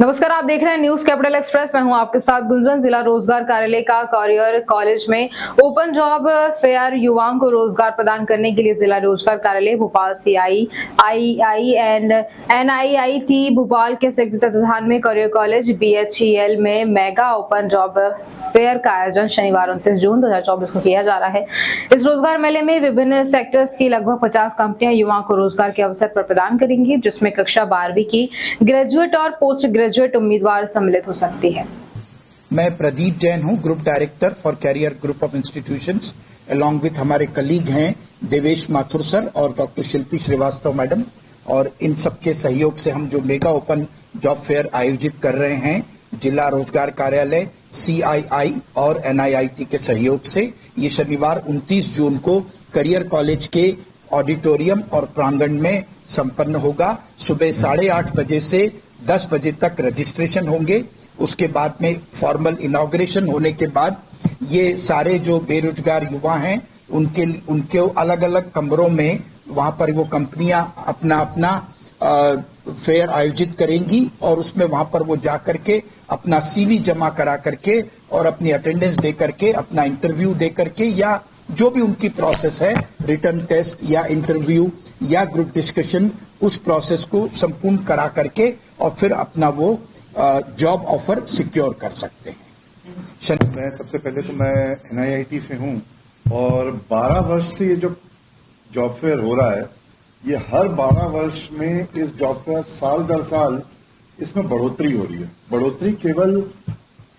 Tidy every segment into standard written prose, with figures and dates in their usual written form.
नमस्कार, आप देख रहे हैं न्यूज कैपिटल एक्सप्रेस। मैं हूं आपके साथ गुंजन। जिला रोजगार कार्यालय का करियर कॉलेज में ओपन जॉब फेयर युवाओं को रोजगार प्रदान करने के लिए जिला रोजगार कार्यालय Bhopal CII and NIIT Bhopal के संयुक्त तत्वाधान में करियर कॉलेज BHEL में मेगा ओपन जॉब फेयर का आयोजन शनिवार 29 जून 2024 को किया जा रहा है। इस रोजगार मेले में विभिन्न सेक्टर्स की लगभग 50 कंपनियां युवाओं को रोजगार के अवसर पर प्रदान करेंगी, जिसमें कक्षा 12वीं की ग्रेजुएट और पोस्ट ग्रेजुएट उम्मीदवार सम्मिलित हो सकती है। मैं प्रदीप जैन हूं, group director for career group of institutions. Along with हमारे कलीग हैं देवेश माथुर सर और डॉक्टर शिल्पी श्रीवास्तव मैडम, और इन सबके सहयोग से हम जो मेगा ओपन जॉब फेयर आयोजित कर रहे हैं जिला रोजगार कार्यालय CII और NIIT के सहयोग से, ये शनिवार 29 जून को करियर कॉलेज के ऑडिटोरियम और प्रांगण में संपन्न होगा। सुबह 8:30 बजे से 10 बजे तक रजिस्ट्रेशन होंगे। उसके बाद में फॉर्मल इनॉग्रेशन होने के बाद ये सारे जो बेरोजगार युवा हैं उनके अलग अलग कमरों में वहां पर वो कंपनियां अपना फेयर आयोजित करेंगी और उसमें वहां पर वो जा करके अपना CV जमा करा करके और अपनी अटेंडेंस दे करके, अपना इंटरव्यू दे करके, या जो भी उनकी प्रोसेस है, रिटर्न टेस्ट या इंटरव्यू या ग्रुप डिस्कशन, उस प्रोसेस को संपूर्ण करा करके और फिर अपना वो जॉब ऑफर सिक्योर कर सकते हैं। मैं सबसे पहले तो मैं NIIT से हूं और 12 वर्ष से ये जो जॉब फेयर हो रहा है, ये हर 12 वर्ष में इस जॉब फेयर साल दर साल इसमें बढ़ोतरी हो रही है। बढ़ोतरी केवल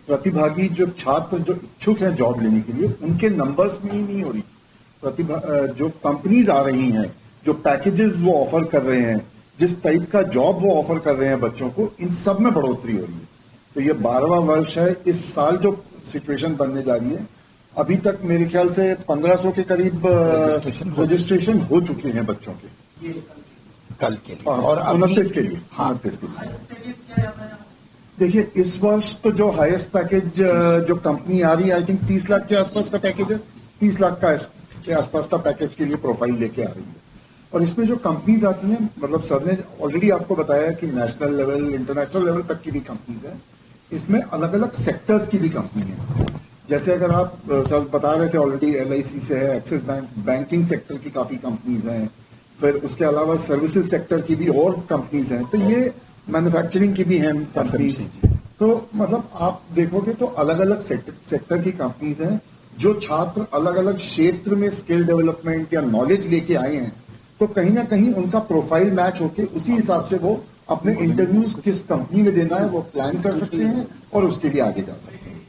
प्रतिभागी जो छात्र जो इच्छुक हैं जॉब लेने के लिए उनके नंबर्स में ही नहीं हो रही। जो कंपनीज आ रही हैं, जो पैकेजेस वो ऑफर कर रहे हैं, जिस टाइप का जॉब वो ऑफर कर रहे हैं बच्चों को, इन सब में बढ़ोतरी हो रही है। तो ये 12वां वर्ष है। इस साल जो सिचुएशन बनने जा रही है, अभी तक मेरे ख्याल से 1500 के करीब रजिस्ट्रेशन हो चुके हैं बच्चों के कल के लिए और 29 के लिए। हाँ, 29 के लिए। देखिए, इस वर्ष तो जो हाईएस्ट पैकेज जो कंपनी आ रही है, आई थिंक 30 लाख के आसपास का पैकेज है। 30 लाख के आसपास का पैकेज के लिए प्रोफाइल लेके आ रही है। और इसमें जो कंपनीज आती हैं, मतलब सर ने ऑलरेडी आपको बताया कि नेशनल लेवल, इंटरनेशनल लेवल तक की भी कंपनीज हैं। इसमें अलग अलग सेक्टर्स की भी कंपनी है। जैसे अगर आप सर बता रहे थे ऑलरेडी, LIC से है, एक्सिस बैंक, बैंकिंग सेक्टर की काफी कंपनीज हैं, फिर उसके अलावा सर्विसेज सेक्टर की भी और कंपनीज हैं, तो ये मैन्युफैक्चरिंग की भी हैं कंपनीज। तो मतलब आप देखोगे तो अलग अलग सेक्टर की कंपनीज हैं। जो छात्र अलग अलग क्षेत्र में स्किल डेवलपमेंट या नॉलेज लेके आए हैं, तो कहीं ना कहीं उनका प्रोफाइल मैच होके उसी हिसाब से वो अपने इंटरव्यूज किस कंपनी में देना है वो प्लान कर सकते हैं और उसके लिए आगे जा सकते हैं।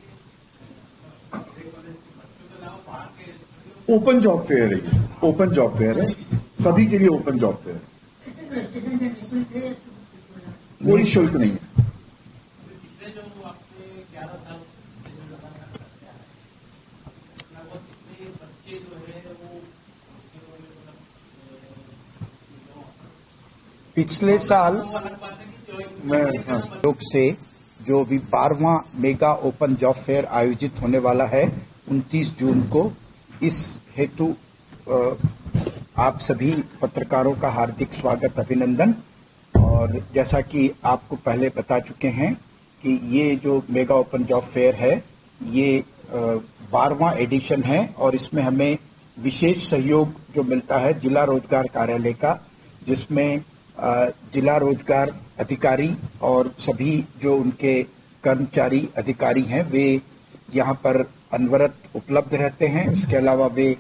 ओपन जॉब फेयर है, ओपन जॉब फेयर है, सभी के लिए ओपन जॉब फेयर है, कोई शुल्क नहीं है। पिछले साल लोग से जो अभी 12वां मेगा ओपन जॉब फेयर आयोजित होने वाला है 29 जून को, इस हेतु आप सभी पत्रकारों का हार्दिक स्वागत, अभिनंदन। और जैसा कि आपको पहले बता चुके हैं कि ये जो मेगा ओपन जॉब फेयर है, ये 12वां एडिशन है और इसमें हमें विशेष सहयोग जो मिलता है जिला रोजगार कार्यालय का, जिसमें जिला रोजगार अधिकारी और सभी जो उनके कर्मचारी अधिकारी हैं वे यहाँ पर अनवरत उपलब्ध रहते हैं। उसके अलावा वे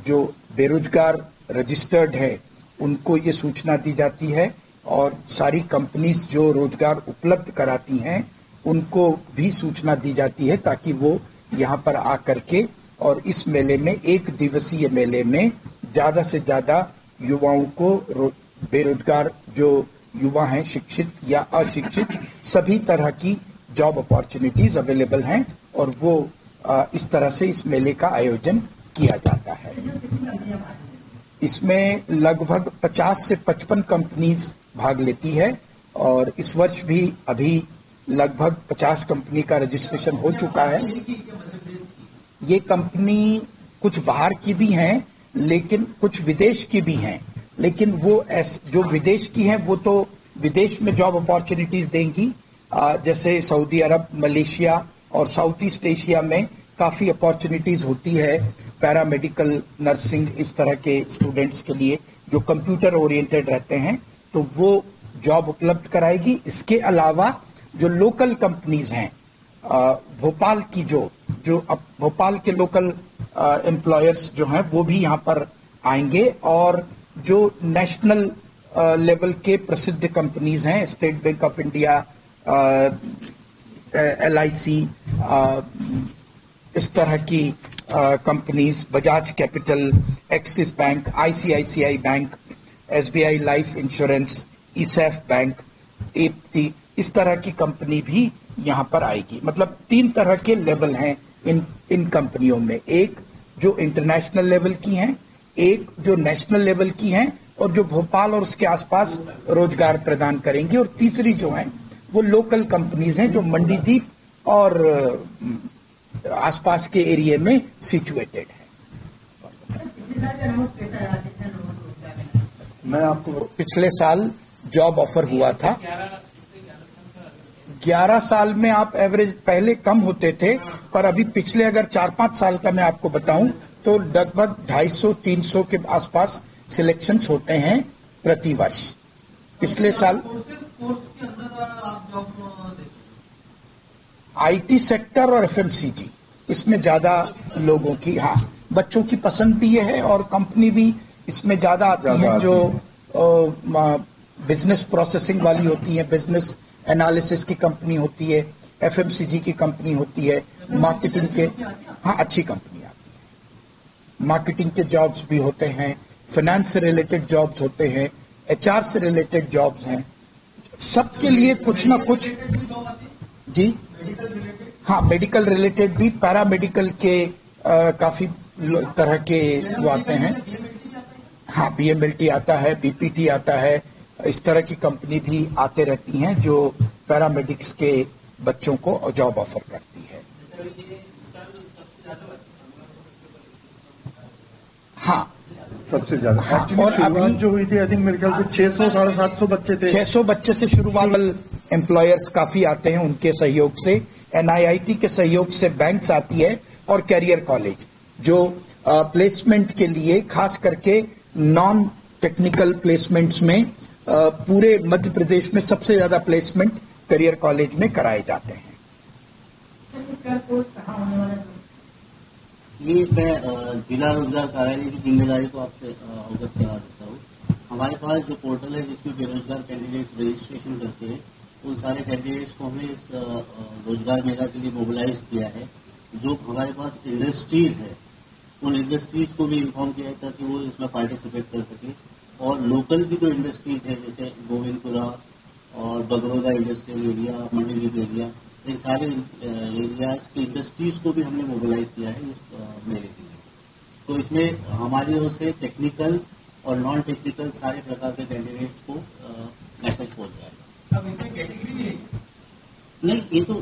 जो बेरोजगार रजिस्टर्ड है उनको ये सूचना दी जाती है और सारी कंपनीज जो रोजगार उपलब्ध कराती हैं उनको भी सूचना दी जाती है, ताकि वो यहाँ पर आकर के और इस मेले में, एक दिवसीय मेले में, ज्यादा से ज्यादा युवाओं को, बेरोजगार जो युवा हैं, शिक्षित या अशिक्षित, सभी तरह की जॉब अपॉर्चुनिटीज अवेलेबल हैं और वो इस तरह से इस मेले का आयोजन किया जाता है। इसमें लगभग 50 से 55 कंपनीज भाग लेती है और इस वर्ष भी अभी लगभग 50 कंपनी का रजिस्ट्रेशन हो चुका है। ये कंपनी कुछ बाहर की भी हैं, लेकिन कुछ विदेश की भी हैं, लेकिन वो जो विदेश की हैं वो तो विदेश में जॉब अपॉर्चुनिटीज देंगी, जैसे सऊदी अरब, मलेशिया और साउथ ईस्ट एशिया में काफी अपॉर्चुनिटीज होती है पैरामेडिकल, नर्सिंग, इस तरह के स्टूडेंट्स के लिए जो कंप्यूटर ओरिएंटेड रहते हैं, तो वो जॉब उपलब्ध कराएगी। इसके अलावा जो लोकल कंपनीज हैं, भोपाल की जो अब भोपाल के लोकल एम्प्लॉयर्स जो हैं वो भी यहाँ पर आएंगे, और जो नेशनल लेवल के प्रसिद्ध कंपनीज हैं, state bank of India, LIC, इस तरह की companies, Bajaj capital, axis bank, ICICI bank, SBI life insurance, ESEF bank, APT, इस तरह की कंपनी भी यहाँ पर आएगी। मतलब 3 तरह के लेवल हैं इन कंपनियों में, एक जो इंटरनेशनल लेवल की हैं, एक जो नेशनल लेवल की हैं, और जो भोपाल और उसके आसपास रोजगार प्रदान करेंगी, और तीसरी जो है वो लोकल कंपनीज हैं जो मंडीदीप और आसपास के एरिया में सिचुएटेड है। मैं आपको पिछले साल जॉब ऑफर हुआ था। 11 साल में आप एवरेज पहले कम होते थे, पर अभी पिछले अगर 4-5 साल का मैं आपको बताऊं तो लगभग 250-300 के आसपास सिलेक्शंस होते हैं प्रति वर्ष। पिछले साल IT सेक्टर और FMCG, इसमें ज्यादा लोगों की, हाँ, बच्चों की पसंद भी ये है, और कंपनी भी इसमें ज्यादा आती हैं जो बिजनेस प्रोसेसिंग वाली होती है, बिजनेस एनालिसिस की कंपनी होती है, FMCG की कंपनी होती है, मार्केटिंग के, हाँ, अच्छी कंपनी आती है। मार्केटिंग के जॉब्स भी होते हैं, फाइनेंस से रिलेटेड जॉब्स होते हैं, HR से रिलेटेड जॉब्स हैं, सबके लिए कुछ ना कुछ। जी हाँ, मेडिकल रिलेटेड भी, पैरामेडिकल के काफी तरह के वो आते हैं। हाँ, BMLT आता है, BPT आता है, इस तरह की कंपनी भी आते रहती हैं जो पैरामेडिक्स के बच्चों को जॉब ऑफर करती है। हाँ, सबसे ज्यादा। हाँ, एक्चुअली और शुरुआत अभी जो हुई थी, आई थिंक मेरे ख्याल से 600-750 बच्चे थे। 600 बच्चे से शुरुआत, एम्प्लॉयर्स काफी आते हैं उनके सहयोग से, NIIT के सहयोग से बैंक्स आती है, और कैरियर कॉलेज जो प्लेसमेंट के लिए, खास करके नॉन टेक्निकल प्लेसमेंट्स में, पूरे मध्य प्रदेश में सबसे ज्यादा प्लेसमेंट करियर कॉलेज में कराए जाते हैं। ये मैं जिला रोजगार कार्यालय की जिम्मेदारी को आपसे अवगत करा देता हूँ। हमारे पास जो पोर्टल है जिसमें बेरोजगार कैंडिडेट्स रजिस्ट्रेशन करते हैं, उन सारे कैंडिडेट्स को हमने इस रोजगार मेला के लिए मोबिलाइज किया है। जो हमारे पास इंडस्ट्रीज है, उन इंडस्ट्रीज को भी इन्फॉर्म किया है ताकि वो इसमें पार्टिसिपेट कर सके, और लोकल भी जो इंडस्ट्रीज है जैसे गोविंदपुरा और Bagroda industrial area, Mandideep area, इन सारे एरियाज की इंडस्ट्रीज को भी हमने मोबिलाइज किया है इस मेले के लिए। तो इसमें हमारी ओर से टेक्निकल और नॉन टेक्निकल सारे प्रकार के कैंडिडेट्स को मैसेज पहुंच जाएगा। अब इसमें कैटेगरी नहीं, ये तो